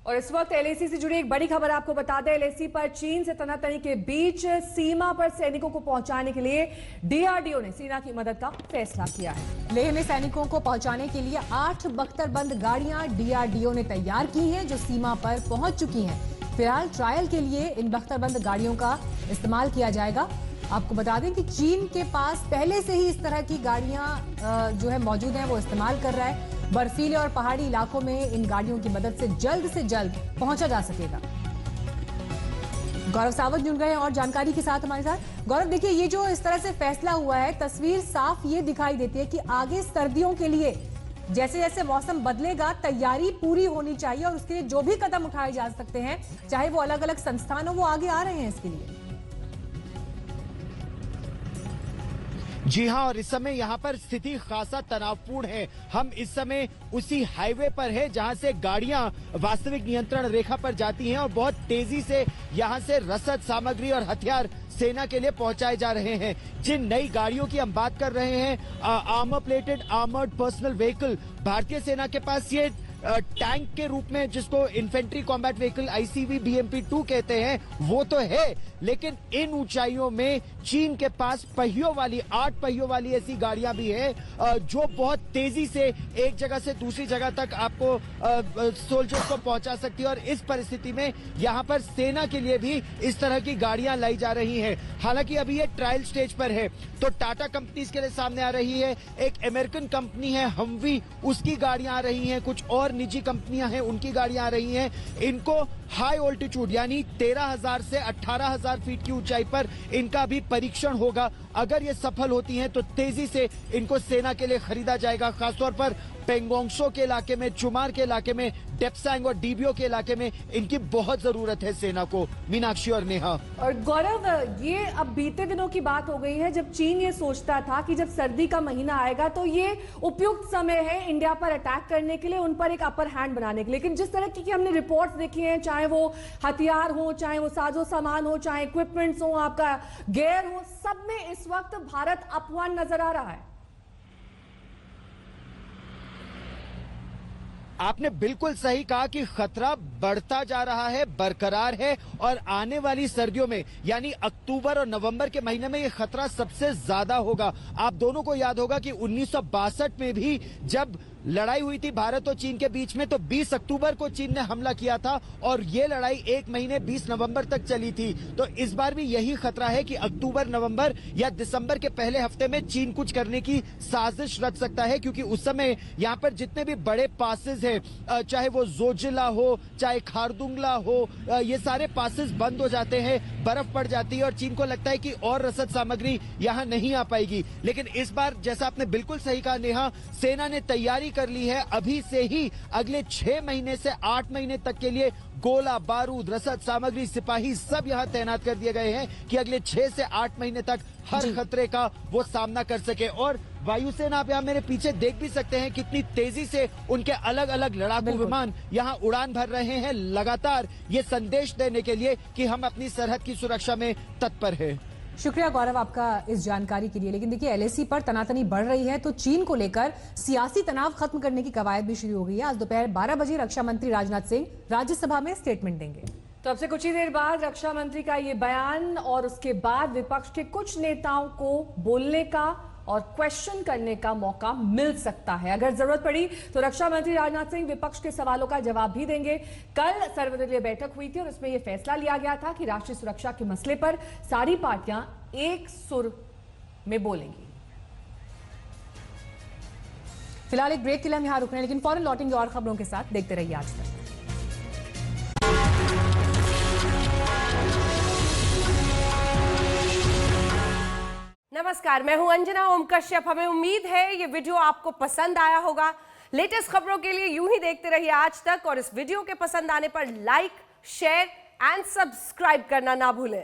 और इस वक्त एलएसी से जुड़ी एक बड़ी खबर आपको बता दें। एलएसी पर चीन से तनातनी के बीच सीमा पर सैनिकों को पहुंचाने के लिए डीआरडीओ ने सेना की मदद का फैसला किया है। लेह में सैनिकों को पहुंचाने के लिए 8 बख्तरबंद गाड़ियां डीआरडीओ ने तैयार की हैं, जो सीमा पर पहुंच चुकी हैं। फिलहाल ट्रायल के लिए इन बख्तरबंद गाड़ियों का इस्तेमाल किया जाएगा। आपको बता दें कि चीन के पास पहले से ही इस तरह की गाड़ियां जो है मौजूद हैं, वो इस्तेमाल कर रहा है। बर्फीले और पहाड़ी इलाकों में इन गाड़ियों की मदद से जल्द पहुंचा जा सकेगा। गौरव सावंत जुड़ गए हैं और जानकारी के साथ हमारे साथ। गौरव, देखिए, ये जो इस तरह से फैसला हुआ है, तस्वीर साफ ये दिखाई देती है कि आगे सर्दियों के लिए जैसे जैसे मौसम बदलेगा, तैयारी पूरी होनी चाहिए और उसके लिए जो भी कदम उठाए जा सकते हैं, चाहे वो अलग अलग संस्थान हो, वो आगे आ रहे हैं इसके लिए। जी हाँ, और इस समय यहाँ पर स्थिति खासा तनावपूर्ण है। हम इस समय उसी हाईवे पर है जहाँ से गाड़ियाँ वास्तविक नियंत्रण रेखा पर जाती हैं और बहुत तेजी से यहाँ से रसद सामग्री और हथियार सेना के लिए पहुंचाए जा रहे हैं। जिन नई गाड़ियों की हम बात कर रहे हैं, armour plated armoured personal vehicle, भारतीय सेना के पास ये टैंक के रूप में, जिसको infantry combat vehicle ICV BMP-2 कहते हैं, वो तो है, लेकिन इन ऊंचाइयों में चीन के पास पहियों वाली 8 पहियों वाली ऐसी गाड़ियां भी हैं जो बहुत तेजी से एक जगह से दूसरी जगह तक आपको सोल्जर्स को पहुंचा सकती है। और इस परिस्थिति में यहाँ पर सेना के लिए भी इस तरह की गाड़ियां लाई जा रही हैं। हालांकि अभी ये ट्रायल स्टेज पर है, तो टाटा कंपनीज के लिए सामने आ रही है, एक अमेरिकन कंपनी है हमवी, उसकी गाड़ियां आ रही हैं, कुछ और निजी कंपनियां हैं, उनकी गाड़ियां आ रही हैं। इनको हाई ऑल्टीट्यूड यानी 13,000 से 18,000 फीट की ऊंचाई पर इनका भी परीक्षण होगा। अगर ये सफल होती हैं तो तेजी से इनको सेना के लिए खरीदा जाएगा। खासतौर पर पेंगोंगसो के इलाके में, चुमार के इलाके में, डेप्सांग और डीबियो के इलाके में इनकी बहुत जरूरत है सेना को। मीनाक्षी और नेहा। और गौरव, ये अब बीते दिनों की बात हो गई है जब चीन ये सोचता था कि जब सर्दी का महीना आएगा तो ये उपयुक्त समय है इंडिया पर अटैक करने के लिए, उन पर एक अपर हैंड बनाने के लिए। लेकिन जिस तरह की हमने रिपोर्ट्स देखी हैं, चाहे वो हथियार हो, चाहे वो साजो सामान हो, चाहे इक्विपमेंट्स हो, आपका गेयर हो, सब में इस वक्त भारत अपमान नजर आ रहा है। आपने बिल्कुल सही कहा कि खतरा बढ़ता जा रहा है, बरकरार है, और आने वाली सर्दियों में यानी अक्टूबर और नवंबर के महीने में ये खतरा सबसे ज्यादा होगा। आप दोनों को याद होगा कि 1962 में भी जब लड़ाई हुई थी भारत और चीन के बीच में, तो 20 अक्टूबर को चीन ने हमला किया था और ये लड़ाई 1 महीने 20 नवंबर तक चली थी। तो इस बार भी यही खतरा है कि अक्टूबर, नवंबर या दिसंबर के पहले हफ्ते में चीन कुछ करने की साजिश रच सकता है, क्योंकि उस समय यहाँ पर जितने भी बड़े पासेस हैं, चाहे वो जोजिला हो, चाहे खारदुंगला हो, ये सारे पासेस बंद हो जाते हैं, बर्फ पड़ जाती है और चीन को लगता है कि और रसद सामग्री यहाँ नहीं आ पाएगी। लेकिन इस बार, जैसा आपने बिल्कुल सही कहा नेहा, सेना ने तैयारी कर ली है। अभी से ही अगले 6 महीने से 8 महीने तक के लिए गोला बारूद, रसद सामग्री, सिपाही सब यहाँ तैनात कर दिए गए हैं कि अगले 6 से 8 महीने तक हर खतरे का वो सामना कर सके। और वायुसेना, आप यहाँ मेरे पीछे देख भी सकते हैं कितनी तेजी से उनके अलग अलग लड़ाकू विमान यहाँ उड़ान भर रहे हैं, लगातार ये संदेश देने के लिए कि हम अपनी सरहद की सुरक्षा में तत्पर हैं। शुक्रिया गौरव आपका इस जानकारी के लिए। लेकिन देखिए, एलएसी पर तनातनी बढ़ रही है तो चीन को लेकर सियासी तनाव खत्म करने की कवायद भी शुरू हो गई है। आज दोपहर 12 बजे रक्षा मंत्री राजनाथ सिंह राज्यसभा में स्टेटमेंट देंगे। तो अब से कुछ ही देर बाद रक्षा मंत्री का ये बयान और उसके बाद विपक्ष के कुछ नेताओं को बोलने का और क्वेश्चन करने का मौका मिल सकता है। अगर जरूरत पड़ी तो रक्षा मंत्री राजनाथ सिंह विपक्ष के सवालों का जवाब भी देंगे। कल सर्वदलीय बैठक हुई थी और उसमें यह फैसला लिया गया था कि राष्ट्रीय सुरक्षा के मसले पर सारी पार्टियां एक सुर में बोलेंगी। फिलहाल एक ब्रेक के लिए हम यहां रुक रहे हैं, लेकिन फौरन लौटेंगे और खबरों के साथ। देखते रहिए आज तक। नमस्कार, मैं हूं अंजना ओम कश्यप। हमें उम्मीद है ये वीडियो आपको पसंद आया होगा। लेटेस्ट खबरों के लिए यूं ही देखते रहिए आज तक, और इस वीडियो के पसंद आने पर लाइक, शेयर एंड सब्सक्राइब करना ना भूलें।